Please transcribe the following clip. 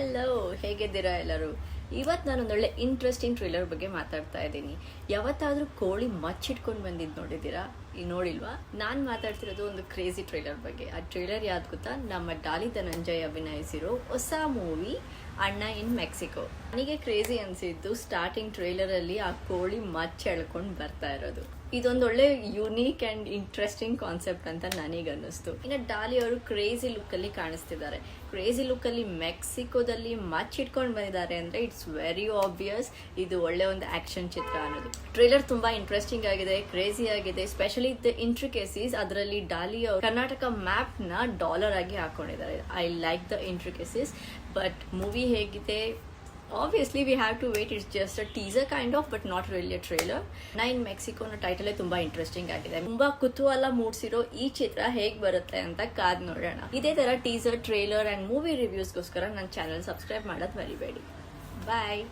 Hello, ಹೇಗಿದ್ದೀರಾ ಎಲ್ಲರೂ? ಇವತ್ತು ನಾನೊಂದೊಳ್ಳೆ ಇಂಟ್ರೆಸ್ಟಿಂಗ್ ಟ್ರೇಲರ್ ಬಗ್ಗೆ ಮಾತಾಡ್ತಾ ಇದ್ದೀನಿ. ಯಾವತ್ತಾದರೂ ಕೋಳಿ ಮಚ್ಚಿಟ್ಕೊಂಡು ಬಂದಿದ್ದು ನೋಡಿದ್ದೀರಾ? ಈ ನೋಡಿಲ್ವಾ? ನಾನು ಮಾತಾಡ್ತಿರೋದು ಒಂದು ಕ್ರೇಜಿ ಟ್ರೇಲರ್ ಬಗ್ಗೆ. ಆ ಟ್ರೇಲರ್ ಯಾವ್ದು ಗೊತ್ತಾ? ನಮ್ಮ ಡಾಲಿ ಧನಂಜಯ್ ಅಭಿನಯಿಸಿರೋ ಹೊಸ ಮೂವಿ ಅಣ್ಣ ಇನ್ ಮೆಕ್ಸಿಕೋ. ನನಗೆ ಕ್ರೇಜಿ ಅನಿಸಿದ್ದು ಸ್ಟಾರ್ಟಿಂಗ್ ಟ್ರೇಲರಲ್ಲಿ ಆ ಕೋಳಿ ಮಚ್ಚ ಎಳ್ಕೊಂಡು ಬರ್ತಾ ಇರೋದು. ಇದೊಂದೊಳ್ಳೆ ಯುನೀಕ್ ಆ್ಯಂಡ್ ಇಂಟ್ರೆಸ್ಟಿಂಗ್ ಕಾನ್ಸೆಪ್ಟ್ ಅಂತ ನನಗನ್ನಿಸ್ತು. ಇನ್ನು ಡಾಲಿ ಅವರು ಕ್ರೇಜಿ ಲುಕ್ಕಲ್ಲಿ ಕಾಣಿಸ್ತಿದ್ದಾರೆ. ಕ್ರೇಜಿ ಲುಕ್ಕಲ್ಲಿ ಮೆಕ್ಸಿಕೋದಲ್ಲಿ ಮಚ್ ಇಟ್ಕೊಂಡು ಬಂದಿದ್ದಾರೆ ಅಂದರೆ ಇಟ್ಸ್ ವೆರಿ ಆಬ್ವಿಯಸ್ ಇದು ಒಳ್ಳೆ ಒಂದು ಆ್ಯಕ್ಷನ್ ಚಿತ್ರ ಅನ್ನೋದು. ಟ್ರೇಲರ್ ತುಂಬ ಇಂಟ್ರೆಸ್ಟಿಂಗ್ ಆಗಿದೆ, ಕ್ರೇಜಿ ಆಗಿದೆ. ಸ್ಪೆಷಲಿ ದ ಇಂಟ್ರಿಕೆಸೀಸ್, ಅದರಲ್ಲಿ ಡಾಲಿ ಅವರು ಕರ್ನಾಟಕ ಮ್ಯಾಪ್ನ ಡಾಲರ್ ಆಗಿ ಹಾಕೊಂಡಿದ್ದಾರೆ. I like the intricacies. But movie ಹೇಗಿದೆ? Obviously we have to wait. It's just a teaser kind of, but not really a trailer. Nine ಮೆಕ್ಸಿಕೋನ ಟೈಟಲ್ ತುಂಬಾ ಇಂಟ್ರೆಸ್ಟಿಂಗ್ ಆಗಿದೆ. ತುಂಬಾ ಕುತೂಹಲ ಮೂಡಿಸಿರೋ ಈ ಚಿತ್ರ ಹೇಗ್ ಬರುತ್ತೆ ಅಂತ ಕಾದ್ ನೋಡೋಣ. ಇದೇ ತರ ಟೀಸರ್, ಟ್ರೇಲರ್ ಅಂಡ್ ಮೂವಿ ರಿವ್ಯೂಸ್ಗೋಸ್ಕರ ನನ್ನ ಚಾನಲ್ ಸಬ್ಸ್ಕ್ರೈಬ್ ಮಾಡೋದು ಮರಿಬೇಡಿ. ಬಾಯ್.